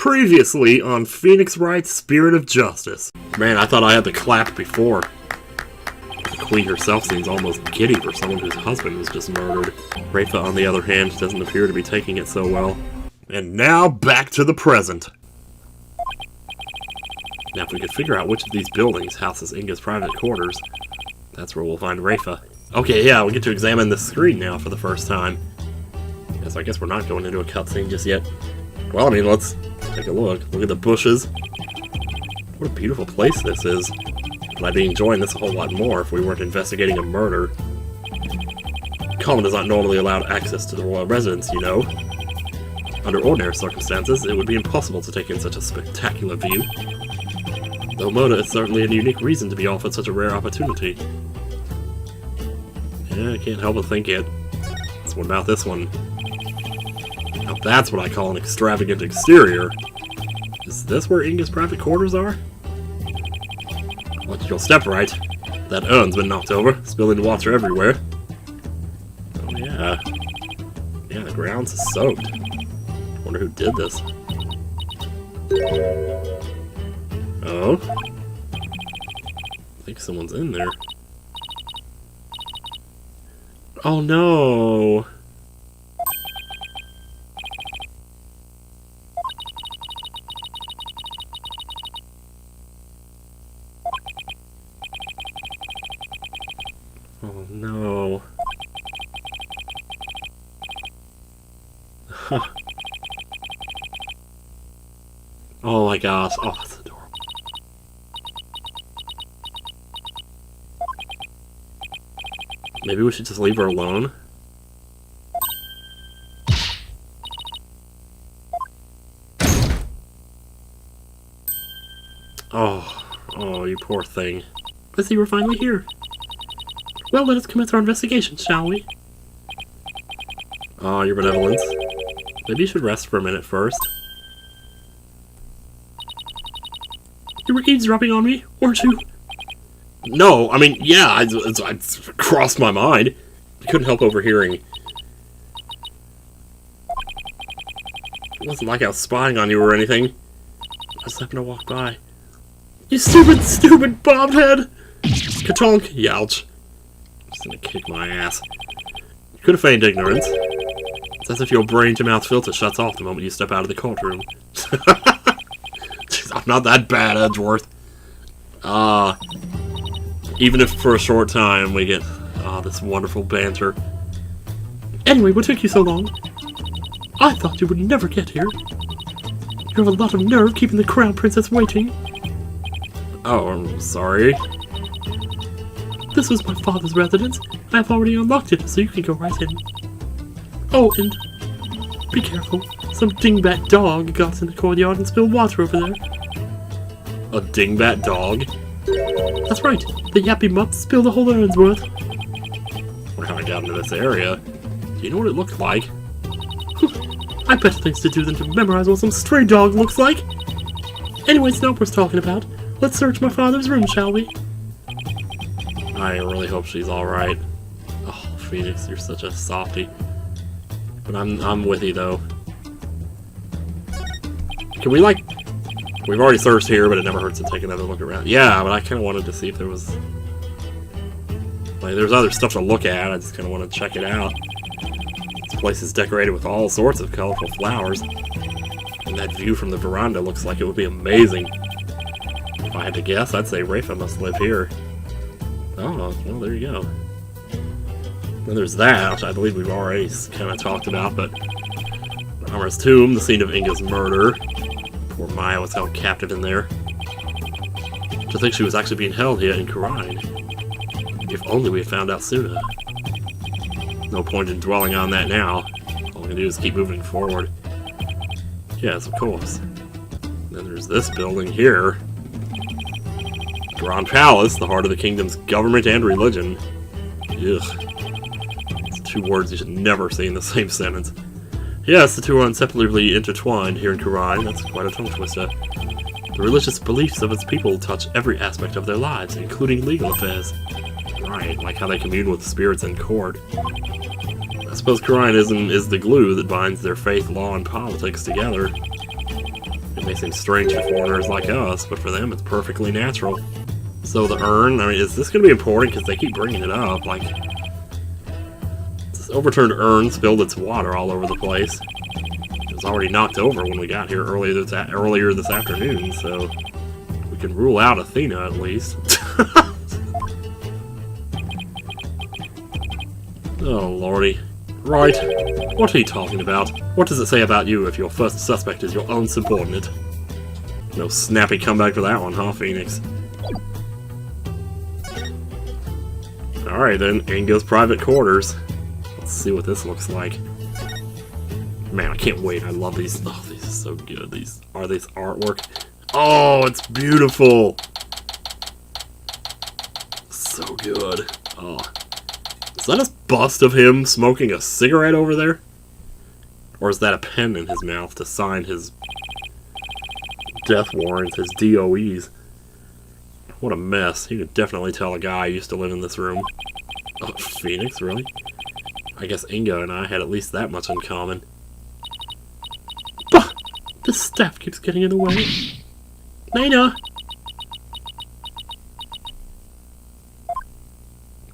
Previously on Phoenix Wright's Spirit of Justice. Man, I thought I had the clap before. The Queen herself seems almost giddy for someone whose husband was just murdered. Rayfa, on the other hand, doesn't appear to be taking it so well. And now, back to the present. Now, if we could figure out which of these buildings houses Inga's private quarters, that's where we'll find Rayfa. Okay, yeah, we get to examine the screen now for the first time. Yes, I guess we're not going into a cutscene just yet. Well, I mean, let's take a look. Look at the bushes. What a beautiful place this is. I'd be enjoying this a whole lot more if we weren't investigating a murder. Common is not normally allowed access to the royal residence, you know. Under ordinary circumstances, it would be impossible to take in such a spectacular view. Though Mona is certainly a unique reason to be offered such a rare opportunity. Yeah, I can't help but think it. So what about this one? Now that's what I call an extravagant exterior. Is this where Inga's private quarters are? Watch your step, Wright. That urn's been knocked over, spilling water everywhere. Oh yeah. Yeah, the ground's soaked. Wonder who did this. Oh? I think someone's in there. Oh no! Oh no. Oh my gosh. Oh, that's adorable. Maybe we should just leave her alone? Oh, you poor thing. I see we're finally here. Well, let us commence our investigation, shall we? Oh, your benevolence. Maybe you should rest for a minute first. You were eavesdropping on me, weren't you? No, I mean, yeah, I crossed my mind. I couldn't help overhearing. It wasn't like I was spying on you or anything. I just happened to walk by. You stupid bobbed head! Katonk, youch. Just gonna kick my ass. You could have feigned ignorance. It's as if your brain-to-mouth filter shuts off the moment you step out of the courtroom. Jeez, I'm not that bad, Edgeworth. Even if for a short time we get this wonderful banter. Anyway, what took you so long? I thought you would never get here. You have a lot of nerve keeping the crown princess waiting. Oh, I'm sorry. This was my father's residence. I have already unlocked it, so you can go right in. Oh, and be careful. Some dingbat dog got in the courtyard and spilled water over there. A dingbat dog? That's right. The yappy mutt spilled a whole urn's worth. Wonder how I got into this area. Do you know what it looked like? I better things to do than to memorize what some stray dog looks like. Anyway, it's not worth talking about. Let's search my father's room, shall we? I really hope she's alright. Oh, Phoenix, you're such a softie. But I'm with you, though. Can we, like... We've already searched here, but it never hurts to take another look around. Yeah, but I kind of wanted to see if there was... Like, there's other stuff to look at. I just kind of want to check it out. This place is decorated with all sorts of colorful flowers. And that view from the veranda looks like it would be amazing. If I had to guess, I'd say Rayfa must live here. Oh, well, there you go. Then there's that, which I believe we've already kind of talked about, but... Amra's tomb, the scene of Inga's murder. Poor Maya was held captive in there. To think she was actually being held here in Kurine. If only we had found out sooner. No point in dwelling on that now. All we can do is keep moving forward. Yes, of course. Then there's this building here. Grand Palace, the heart of the kingdom's government and religion. Ugh. It's two words you should never say in the same sentence. Yes, the two are inseparably intertwined here in Kurine. That's quite a tongue twister. The religious beliefs of its people touch every aspect of their lives, including legal affairs. Right, like how they commune with spirits in court. I suppose Kurinism is the glue that binds their faith, law, and politics together. It may seem strange to foreigners like us, but for them it's perfectly natural. So the urn, I mean, is this going to be important? Because they keep bringing it up, like... This overturned urn spilled its water all over the place. It was already knocked over when we got here earlier this afternoon, so... We can rule out Athena, at least. Oh, lordy. Right. What are you talking about? What does it say about you if your first suspect is your own subordinate? No snappy comeback for that one, huh, Phoenix? Alright then, Inga's private quarters. Let's see what this looks like. Man, I can't wait. I love these. Oh, these are so good. These artwork. Oh, it's beautiful! So good. Oh. Is that a bust of him smoking a cigarette over there? Or is that a pen in his mouth to sign his death warrants, his DOEs? What a mess. You could definitely tell a guy used to live in this room. Oh, Phoenix, really? I guess Inga and I had at least that much in common. Bah! This staff keeps getting in the way. Nina!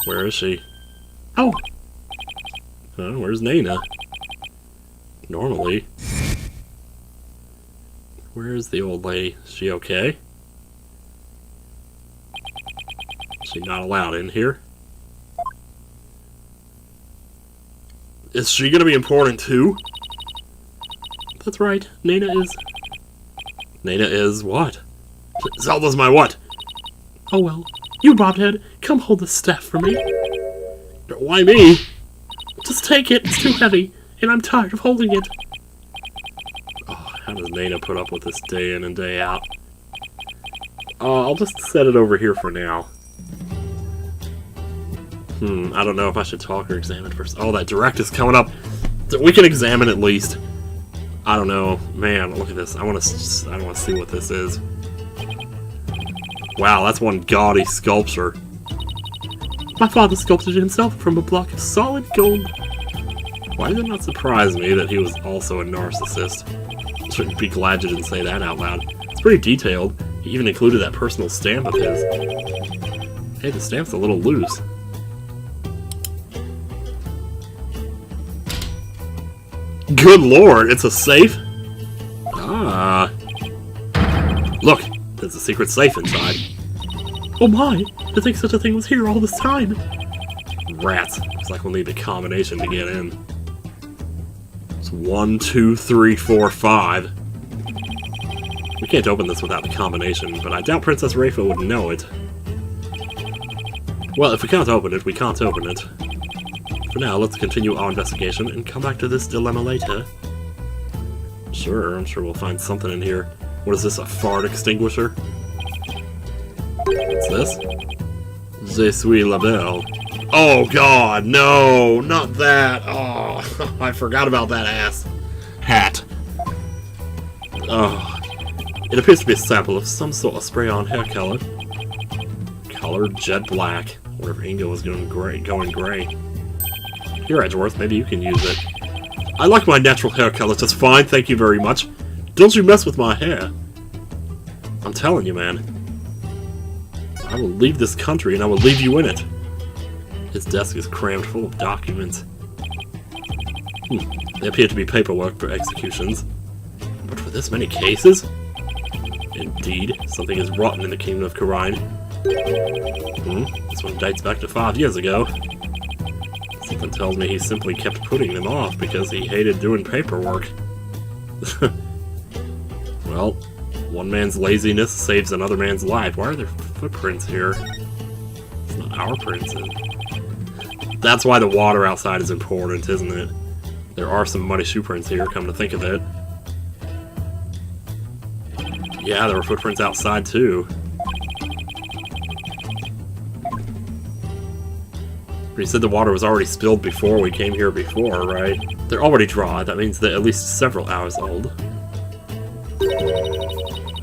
Where is she? Oh! Where's Nina? Normally. Where's the old lady? Is she okay? Is she not allowed in here? Is she gonna be important too? That's right, Nina is... Nina is what? Zelda's my what? Oh well. You, Bobhead, come hold the staff for me. Why me? Just take it, it's too heavy, and I'm tired of holding it. Oh, how does Nina put up with this day in and day out? I'll just set it over here for now. I don't know if I should talk or examine first. Oh, that direct is coming up. We can examine at least. I don't know. Man, look at this. I want to see what this is. Wow, that's one gaudy sculpture. My father sculpted it himself from a block of solid gold. Why did it not surprise me that he was also a narcissist? Shouldn't be glad you didn't say that out loud. It's pretty detailed. He even included that personal stamp of his. Hey, the stamp's a little loose. Good lord, it's a safe? Ah. Look, there's a secret safe inside. Oh my, to think such a thing was here all this time. Rats. Looks like we'll need the combination to get in. It's 1, 2, 3, 4, 5. We can't open this without the combination, but I doubt Princess Rayfa would know it. Well, if we can't open it, we can't open it. For now, let's continue our investigation and come back to this dilemma later. Sure, I'm sure we'll find something in here. What is this, a fart extinguisher? What's this? Je suis la belle. Oh god, no! Not that! Oh, I forgot about that ass hat. Oh. It appears to be a sample of some sort of spray-on hair color. Colored jet black. I wonder if Inga was going gray. Here, Edgeworth, maybe you can use it. I like my natural hair color just fine, thank you very much. Don't you mess with my hair. I'm telling you, man. I will leave this country and I will leave you in it. His desk is crammed full of documents. They appear to be paperwork for executions. But for this many cases? Indeed, something is rotten in the kingdom of Karine. This one dates back to 5 years ago. Something tells me he simply kept putting them off because he hated doing paperwork. Well, one man's laziness saves another man's life. Why are there footprints here? It's not our prints. That's why the water outside is important, isn't it? There are some muddy shoe prints here, come to think of it. Yeah, there were footprints outside too. But he said the water was already spilled before we came here before, right? They're already dry. That means they're at least several hours old.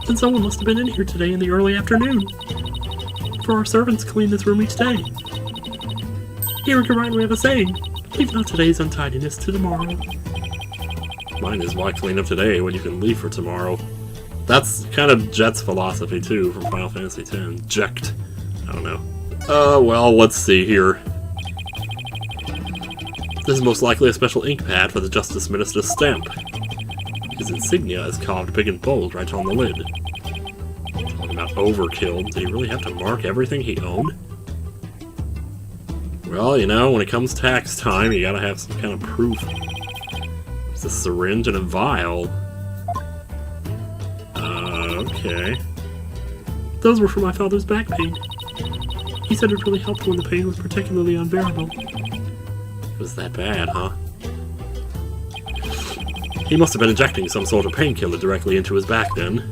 Then someone must have been in here today in the early afternoon. For our servants clean this room each day. Here in Karine we have a saying, leave not today's untidiness to tomorrow. Mine is, why clean up today when you can leave for tomorrow? That's kind of Jet's philosophy, too, from Final Fantasy X. Ject. I don't know. Well, let's see here. This is most likely a special ink pad for the Justice Minister's stamp. His insignia is carved big and bold right on the lid. Talking about overkill, did he really have to mark everything he owned? Well, you know, when it comes tax time, you gotta have some kind of proof. There's a syringe and a vial. Okay. Those were for my father's back pain. He said it really helped when the pain was particularly unbearable. It was that bad, huh? He must have been injecting some sort of painkiller directly into his back then.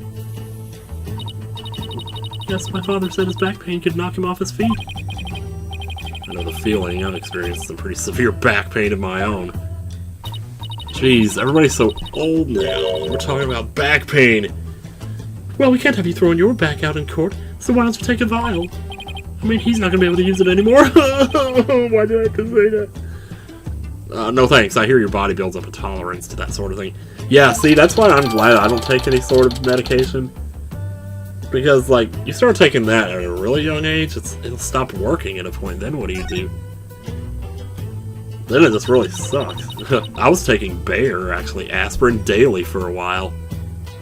Yes, my father said his back pain could knock him off his feet. I know the feeling. I've experienced some pretty severe back pain of my own. Jeez, everybody's so old now. We're talking about back pain. Well, we can't have you throwing your back out in court, so why don't you take a vial? I mean, he's not going to be able to use it anymore. Why did I have to say that? No thanks, I hear your body builds up a tolerance to that sort of thing. Yeah, see, that's why I'm glad I don't take any sort of medication. Because, like, you start taking that at a really young age, it'll stop working at a point, then what do? Then it just really sucks. I was taking Bayer, actually, aspirin daily for a while.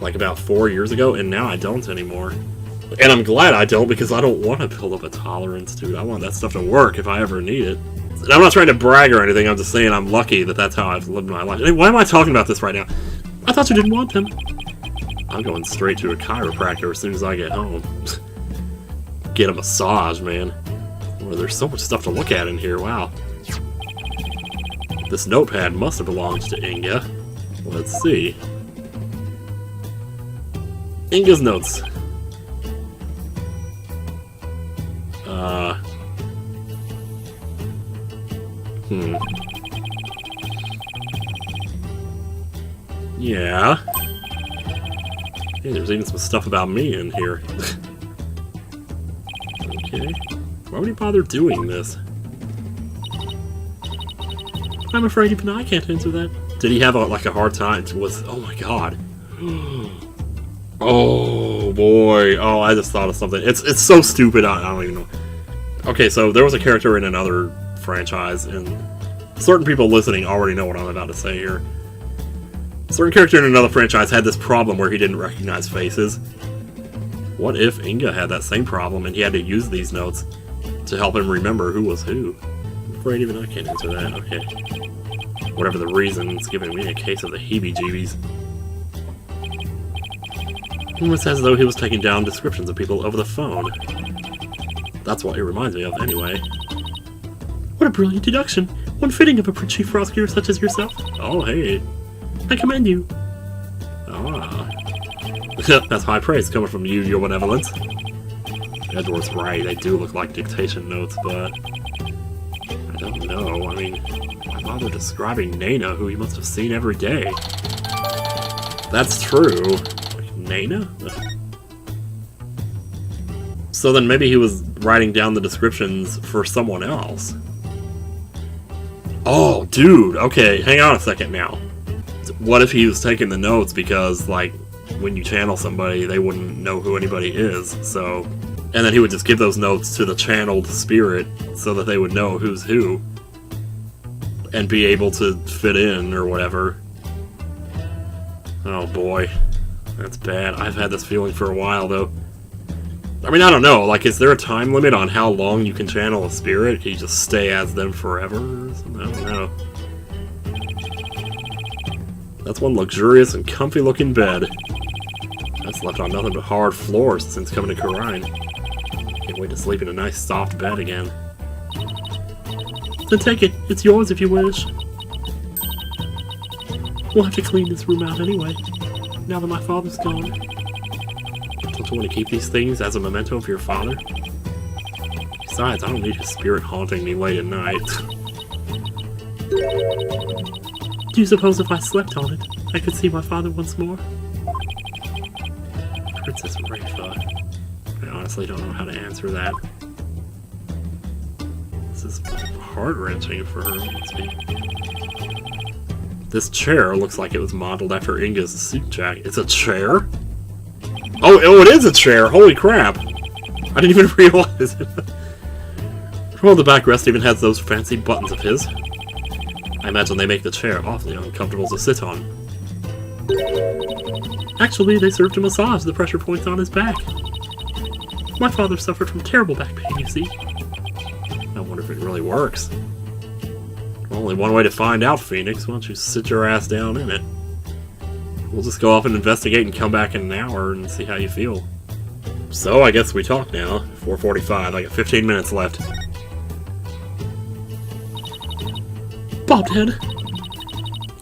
Like about 4 years ago, and now I don't anymore. And I'm glad I don't, because I don't want to build up a tolerance to it. I want that stuff to work if I ever need it. And I'm not trying to brag or anything, I'm just saying I'm lucky that that's how I've lived my life. Hey, why am I talking about this right now? I thought you didn't want them. I'm going straight to a chiropractor as soon as I get home. Get a massage, man. Well, there's so much stuff to look at in here, wow. This notepad must have belonged to Inga. Let's see. Inga's notes. Yeah. Hey, there's even some stuff about me in here. Okay. Why would he bother doing this? I'm afraid even I can't answer that. Did he have a hard time with... Oh my god. Oh boy. Oh, I just thought of something. It's so stupid, I don't even know. Okay, so there was a character in another franchise, and certain people listening already know what I'm about to say here. A certain character in another franchise had this problem where he didn't recognize faces. What if Inga had that same problem and he had to use these notes to help him remember who was who? I'm afraid even I can't answer that. Okay. Whatever the reason, it's giving me a case of the heebie-jeebies. It's as though he was taking down descriptions of people over the phone. That's what it reminds me of, anyway. What a brilliant deduction! One fitting of a chief prosecutor such as yourself. Oh, hey. I commend you. Ah. That's high praise coming from you, your benevolence. Edward's right, they do look like dictation notes, but... I don't know, I mean... Why bother describing Nana, who he must have seen every day? That's true. Nana? So then maybe he was writing down the descriptions for someone else. Oh, dude! Okay, hang on a second now. What if he was taking the notes because, like, when you channel somebody, they wouldn't know who anybody is, so... And then he would just give those notes to the channeled spirit so that they would know who's who. And be able to fit in, or whatever. Oh boy. That's bad. I've had this feeling for a while, though. I mean, I don't know, like, is there a time limit on how long you can channel a spirit? Can you just stay as them forever or something? I don't know. That's one luxurious and comfy-looking bed. I've slept on nothing but hard floors since coming to Karine. Can't wait to sleep in a nice, soft bed again. Then take it. It's yours if you wish. We'll have to clean this room out anyway, now that my father's gone. Don't you want to keep these things as a memento of your father? Besides, I don't need his spirit haunting me late at night. Do you suppose if I slept on it, I could see my father once more? Princess Rayfa. I honestly don't know how to answer that. This is heart-wrenching for her, must be. This chair looks like it was modeled after Inga's suit jacket. It's a chair? Oh, it is a chair! Holy crap! I didn't even realize it. Well, the backrest even has those fancy buttons of his. I imagine they make the chair awfully uncomfortable to sit on. Actually, they serve to massage the pressure points on his back. My father suffered from terrible back pain, you see. I wonder if it really works. Well, only one way to find out, Phoenix. Why don't you sit your ass down in it? We'll just go off and investigate and come back in an hour and see how you feel. So, I guess we talk now. 4:45. I got 15 minutes left. Bobhead,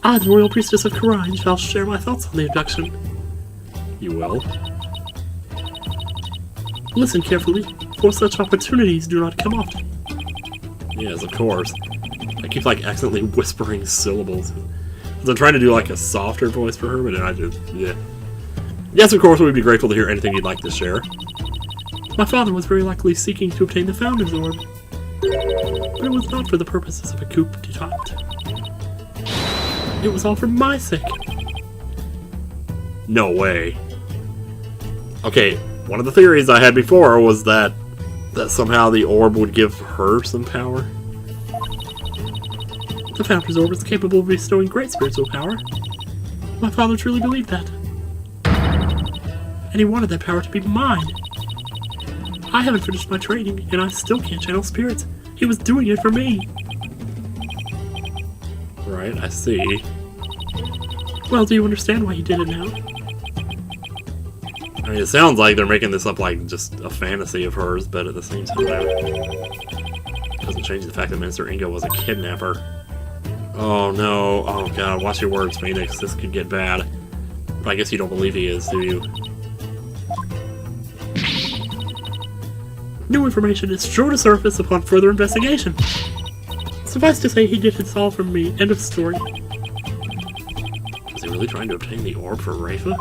I, the Royal Priestess of Karine, shall share my thoughts on the abduction. You will? Listen carefully, for such opportunities do not come often. Yes, of course. I keep, like, accidentally whispering syllables. I'm trying to do, like, a softer voice for her, but then I just, yeah. Yes, of course, we'd be grateful to hear anything you'd like to share. My father was very likely seeking to obtain the Founder's Orb, but it was not for the purposes of a coup d'etat. It was all for my sake. No way. Okay, one of the theories I had before was that somehow the orb would give her some power. The Founder's Orb is capable of bestowing great spiritual power. My father truly believed that. And he wanted that power to be mine. I haven't finished my training, and I still can't channel spirits. He was doing it for me. Right, I see. Well, do you understand why he did it now? I mean, it sounds like they're making this up like just a fantasy of hers, but at the same time, it doesn't change the fact that Minister Inga was a kidnapper. Oh no, oh god, watch your words, Phoenix, this could get bad. But I guess you don't believe he is, do you? New information is sure to surface upon further investigation. Suffice to say, he did it all from me. End of story. Was he really trying to obtain the orb for Rayfa?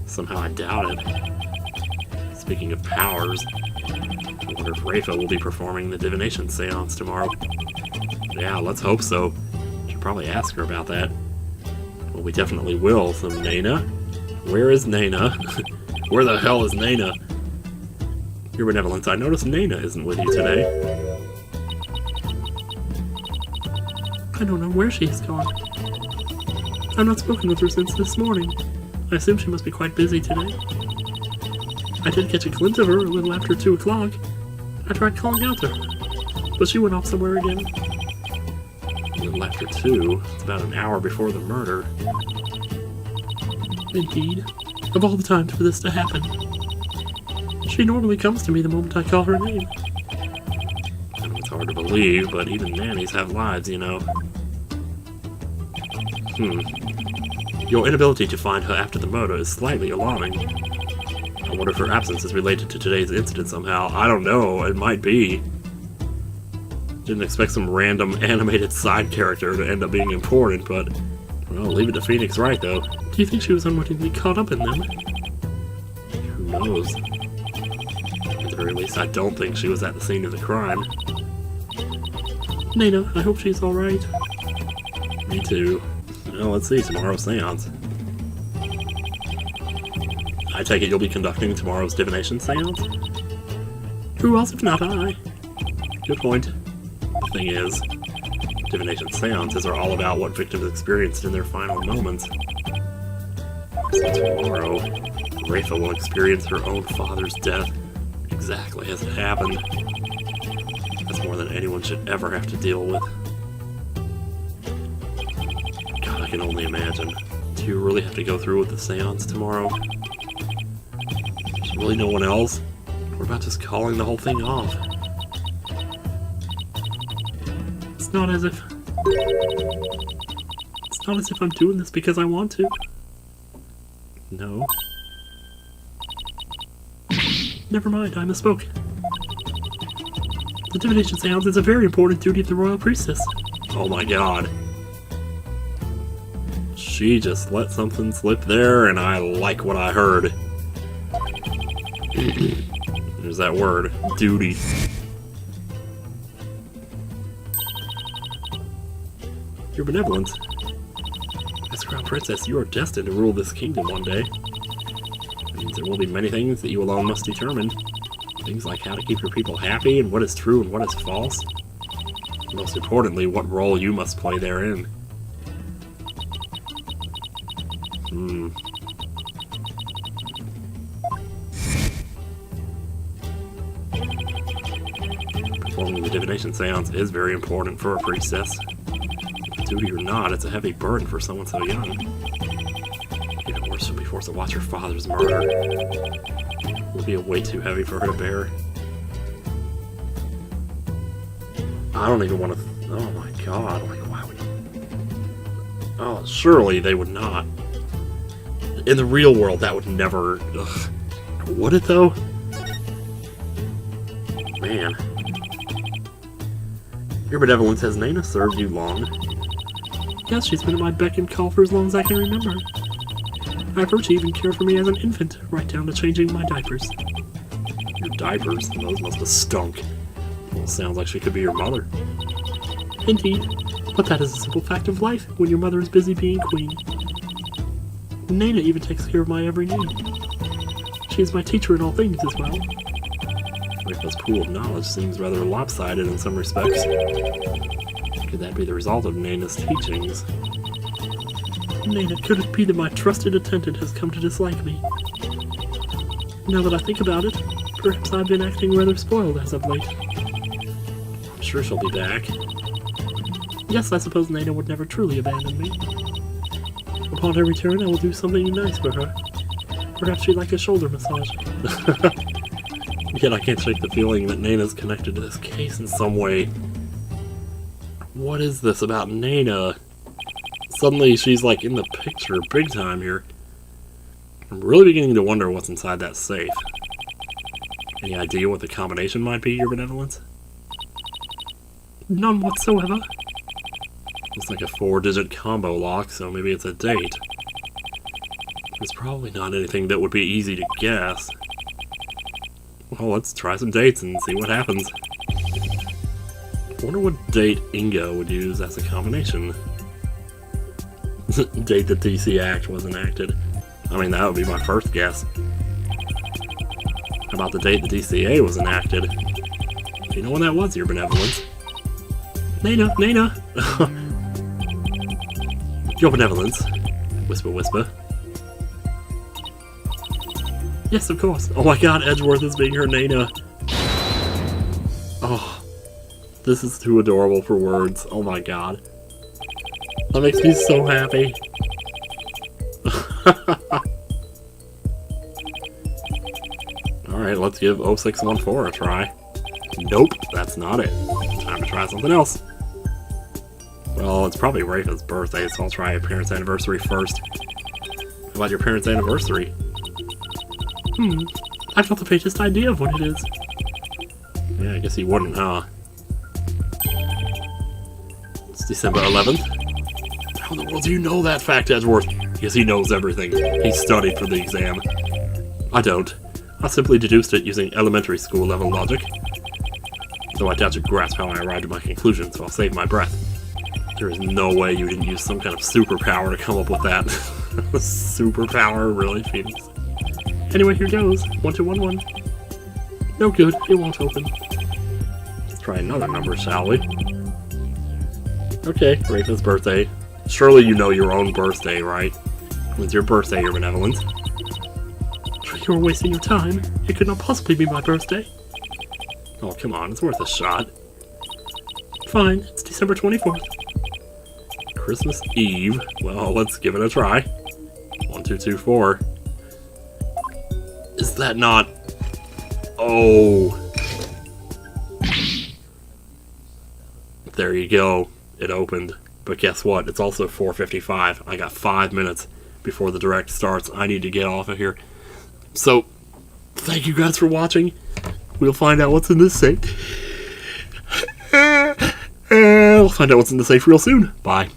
Somehow I doubt it. Speaking of powers, I wonder if Rayfa will be performing the divination seance tomorrow. Yeah, let's hope so. Should probably ask her about that. Well, we definitely will. So, Nana? Where is Nana? Where the hell is Nana? Your Benevolence, I noticed Nana isn't with you today. I don't know where she has gone. I've not spoken with her since this morning. I assume she must be quite busy today. I did catch a glimpse of her a little after 2 o'clock. I tried calling out to her, but she went off somewhere again. A little after 2? It's about an hour before the murder. Indeed. Of all the times for this to happen. She normally comes to me the moment I call her name. I know it's hard to believe, but even nannies have lives, you know. Your inability to find her after the murder is slightly alarming. I wonder if her absence is related to today's incident somehow. I don't know, it might be. Didn't expect some random animated side character to end up being important, but, well, leave it to Phoenix Wright, though. Do you think she was unwittingly caught up in them? Who knows? At the very least, I don't think she was at the scene of the crime. Nana, I hope she's alright. Me too. Well, let's see, tomorrow's seance. I take it you'll be conducting tomorrow's divination seance? Who else if not I? Good point. The thing is, divination seances are all about what victims experienced in their final moments. So tomorrow, Rayfa will experience her own father's death exactly as it happened. That's more than anyone should ever have to deal with. God, I can only imagine. Do you really have to go through with the seance tomorrow? There's really no one else? What about just calling the whole thing off? It's not as if I'm doing this because I want to. No. Never mind, I misspoke. The divination seance is a very important duty of the Royal Priestess. Oh my god. She just let something slip there, and I like what I heard. There's that word. Duty. Your Benevolence. As Crown Princess, you are destined to rule this kingdom one day. There will be many things that you alone must determine. Things like how to keep your people happy, and what is true and what is false. Most importantly, what role you must play therein. Performing the divination seance is very important for a priestess. Duty or not, it's a heavy burden for someone so young. Even worse, she'll be forced to watch her father's murder. It will be way too heavy for her to bear. I don't even want to... Oh my god, like, why would... Oh, surely they would not. In the real world, that would never... Ugh. Would it, though? Man. Your benevolence, has Nana served you long? Yes, she's been at my beck and call for as long as I can remember. I've heard she even cared for me as an infant, right down to changing my diapers. Your diapers? Those must have stunk. Well, sounds like she could be your mother. Indeed, but that is a simple fact of life when your mother is busy being queen. Nana even takes care of my every need. She is my teacher in all things as well. Rayfa's pool of knowledge seems rather lopsided in some respects. Could that be the result of Nana's teachings? Nana, could it be that my trusted attendant has come to dislike me? Now that I think about it, perhaps I've been acting rather spoiled as of late. I'm sure she'll be back. Yes, I suppose Nana would never truly abandon me. Upon her return, I will do something nice for her. Perhaps she'd like a shoulder massage. Yet I can't shake the feeling that Nana's connected to this case in some way. What is this about Nana? Suddenly she's like in the picture big time here. I'm really beginning to wonder what's inside that safe. Any idea what the combination might be, Your Benevolence? None whatsoever. Looks like a 4-digit combo lock, so maybe it's a date. It's probably not anything that would be easy to guess. Well, let's try some dates and see what happens. I wonder what date Inga would use as a combination. Date the DC Act was enacted. I mean, that would be my first guess. How about the date the DCA was enacted? Do you know when that was, Your Benevolence? Nana, Nana! Your Benevolence. Whisper, whisper. Yes, of course. Oh my god, Edgeworth is being her Nana. Oh, this is too adorable for words. Oh my god. That makes me so happy. Alright, let's give 0614 a try. Nope, that's not it. Time to try something else. Well, it's probably Rayfa's birthday, so I'll try a parent's anniversary first. How about your parent's anniversary? I've not the faintest idea of what it is. Yeah, I guess he wouldn't, huh? It's December 11th. How in the world do you know that fact, Edgeworth? Because he knows everything. He studied for the exam. I don't. I simply deduced it using elementary school level logic. Though I doubt you grasp how I arrived at my conclusion, so I'll save my breath. There is no way you didn't use some kind of superpower to come up with that. Superpower? Really, Phoenix? Anyway, here goes. 1211. No good, it won't open. Let's try another number, shall we? Okay, Rayfa's birthday. Surely you know your own birthday, right? When's your birthday, Your Benevolence? You're wasting your time. It could not possibly be my birthday. Oh, come on, it's worth a shot. Fine, it's December 24th. Christmas Eve. Well, let's give it a try. 1224. Is that not... Oh. There you go. It opened. But guess what? It's also 4:55. I got 5 minutes before the direct starts. I need to get off of here. So, thank you guys for watching. We'll find out what's in this safe. We'll find out what's in the safe real soon. Bye.